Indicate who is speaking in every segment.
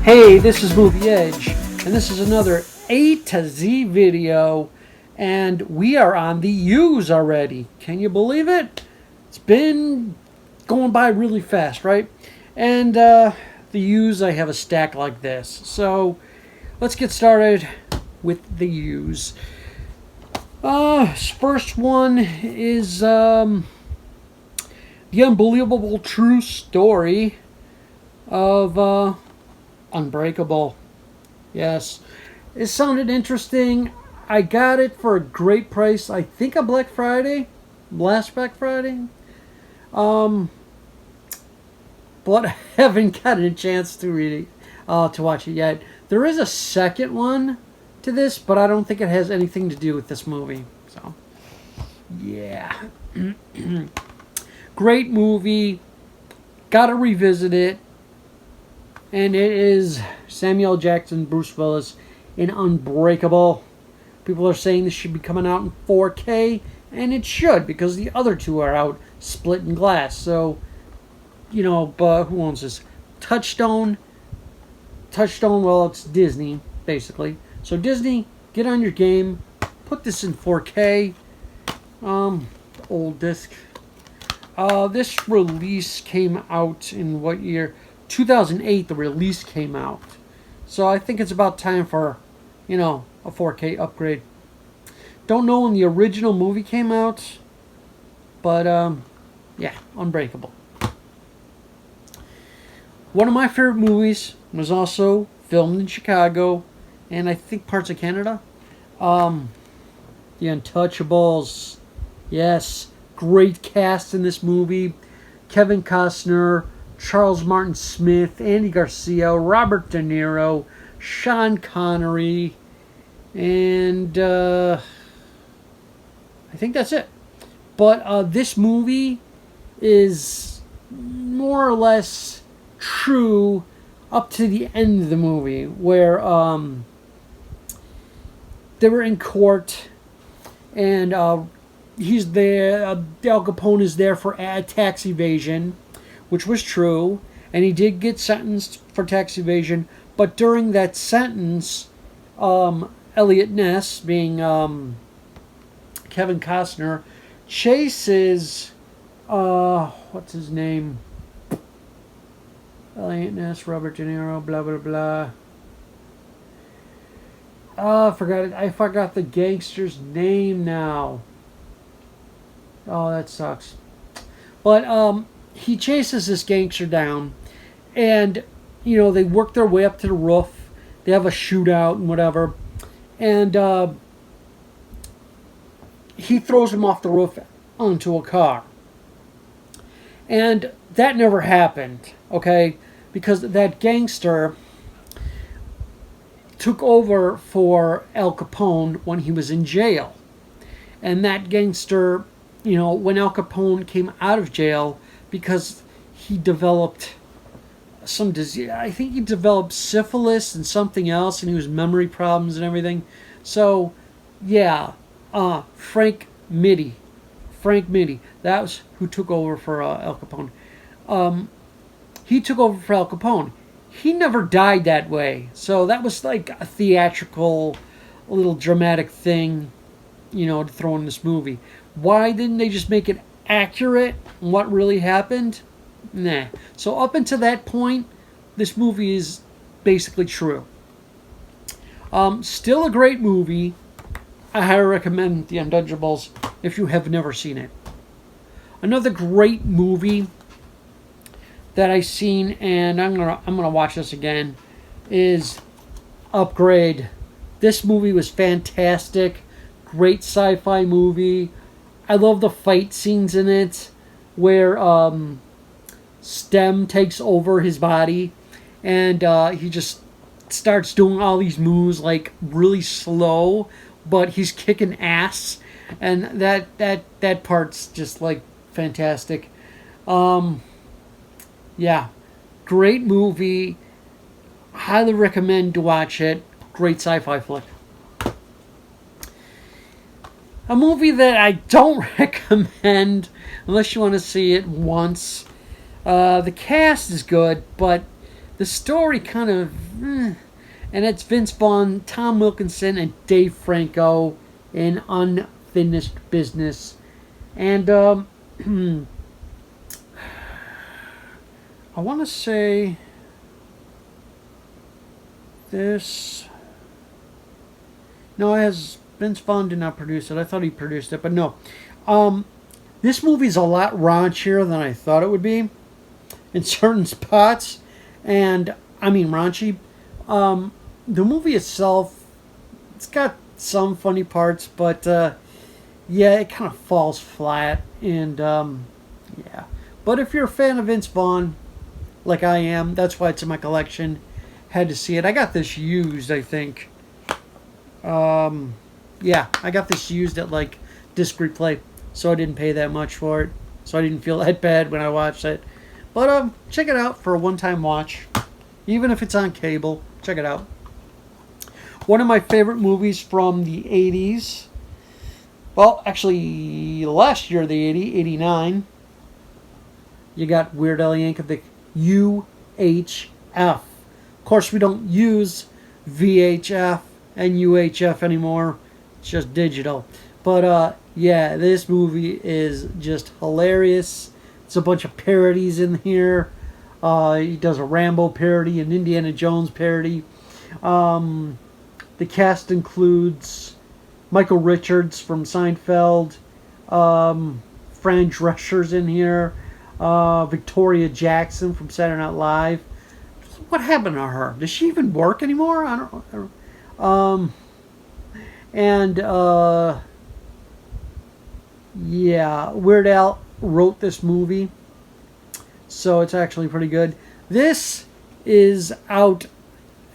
Speaker 1: Hey, this is Movie Edge, and this is another A to Z video, and we are on the U's already. Can you believe it? It's been going by really fast, right? And the U's, I have a stack like this. So let's get started with the U's. First one is the unbelievable true story of Unbreakable. Yes, it sounded interesting. I got it for a great price. I think on Black Friday, last Black Friday. But I haven't gotten a chance to read it, to watch it yet. There is a second one to this, but I don't think it has anything to do with this movie. So, yeah, great movie. Gotta revisit it. And it is Samuel Jackson, Bruce Willis in Unbreakable. People are saying this should be coming out in 4K, and it should, because the other two are out split in glass. So, you know, but who owns this? Touchstone. Touchstone, well, it's Disney, basically. So Disney, get on your game. Put this in 4K. Old disc. This release came out in what year? 2008, the release came out. So I think it's about time for, you know, a 4K upgrade. Don't know when the original movie came out, but yeah, Unbreakable. One of my favorite movies was also filmed in Chicago, and I think parts of Canada. The Untouchables. Yes, great cast in this movie. Kevin Costner, Charles Martin Smith, Andy Garcia, Robert De Niro, Sean Connery, and I think that's it. But this movie is more or less true up to the end of the movie, where they were in court, and he's there. Al Capone is there for tax evasion, which was true, and he did get sentenced for tax evasion. But during that sentence, Elliot Ness, being Kevin Costner, chases what's his name? Elliot Ness, Robert De Niro, blah blah blah. I forgot it. I forgot the gangster's name now. Oh, that sucks. But he chases this gangster down, and, you know, they work their way up to the roof. They have a shootout and whatever, and he throws him off the roof onto a car. And that never happened, okay? Because that gangster took over for Al Capone when he was in jail. And that gangster, you know, when Al Capone came out of jail, because he developed some disease. I think he developed syphilis and something else, and he was memory problems and everything. So, yeah, Frank Mitty, that was who took over for Al Capone. He took over for Al Capone. He never died that way, so that was like a theatrical, a little dramatic thing, you know, to throw in this movie. Why didn't they just make it accurate on what really happened? Nah. So up until that point, this movie is basically true. Still a great movie. I highly recommend The Untouchables if you have never seen it. Another great movie that I've seen, and I'm gonna watch this again, is Upgrade. This movie was fantastic. Great sci-fi movie. I love the fight scenes in it, where Stem takes over his body, and he just starts doing all these moves like really slow, but he's kicking ass, and that part's just like fantastic. Yeah, great movie. Highly recommend to watch it. Great sci-fi flick. A movie that I don't recommend unless you want to see it once. The cast is good, but The story kind of, and it's Vince Vaughn, Tom Wilkinson, and Dave Franco in Unfinished Business. And I want to say this. No, it has Vince Vaughn did not produce it. I thought he produced it, but no. This movie's a lot raunchier than I thought it would be in certain spots. And I mean raunchy. The movie itself, it's got some funny parts, but yeah, it kind of falls flat. And yeah. But if you're a fan of Vince Vaughn, like I am, that's why it's in my collection. Had to see it. I got this used, I think. Yeah, I got this used at like Disc Replay, so I didn't pay that much for it. So I didn't feel that bad when I watched it. But check it out for a one-time watch. Even if it's on cable, check it out. One of my favorite movies from the 80s. Well, actually, last year, the 89. You got Weird Al Yankovic, UHF. Of course, we don't use VHF and UHF anymore. It's just digital. But, yeah, this movie is just hilarious. It's a bunch of parodies in here. He does a Rambo parody, an Indiana Jones parody. The cast includes Michael Richards from Seinfeld. Fran Drescher's in here. Victoria Jackson from Saturday Night Live. What happened to her? Does she even work anymore? I don't know. And yeah, Weird Al wrote this movie, so it's actually pretty good. This is out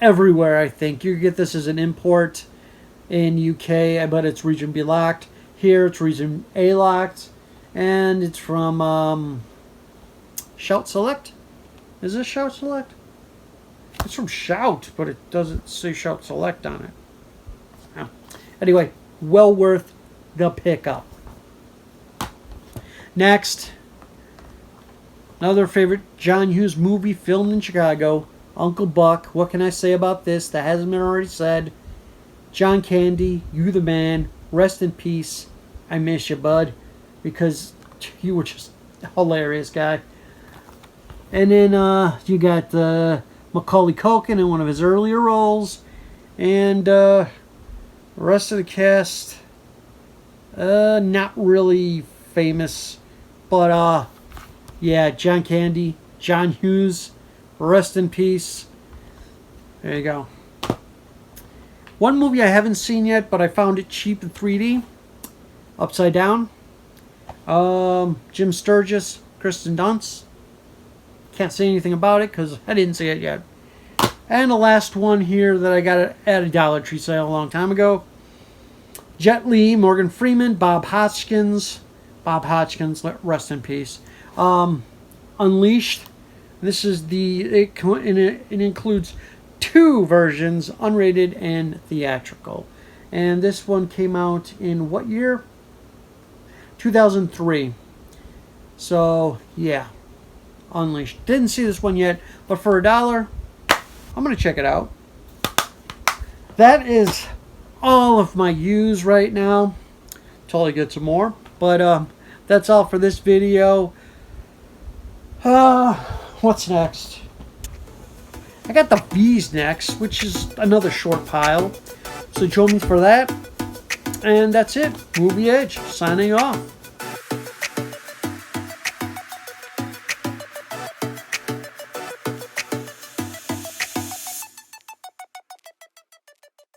Speaker 1: everywhere, I think. You get this as an import in UK, but it's region B locked. Here it's region A locked, and it's from Shout Select. Is this Shout Select? It's from Shout, but it doesn't say Shout Select on it. Oh. Anyway, well worth the pickup. Next, another favorite John Hughes movie filmed in Chicago, Uncle Buck. What can I say about this that hasn't been already said? John Candy, you the man. Rest in peace. I miss you, bud, because you were just a hilarious guy. And then you got Macaulay Culkin in one of his earlier roles, and the rest of the cast, not really famous, but yeah, John Candy, John Hughes, rest in peace. There you go. One movie I haven't seen yet, but I found it cheap in 3D, Upside Down. Jim Sturgis, Kristen Dunst. Can't say anything about it because I didn't see it yet. And the last one here that I got at a Dollar Tree sale a long time ago. Jet Li, Morgan Freeman, Bob Hoskins. Bob Hoskins, rest in peace. Unleashed. This is it includes 2 versions, unrated and theatrical. And this one came out in what year? 2003. So, yeah. Unleashed. Didn't see this one yet, but for $1, I'm going to check it out. That is all of my use right now. Until I get some more. But that's all for this video. What's next? I got the Bees next, which is another short pile. So join me for that. And that's it. Movie Edge, signing off.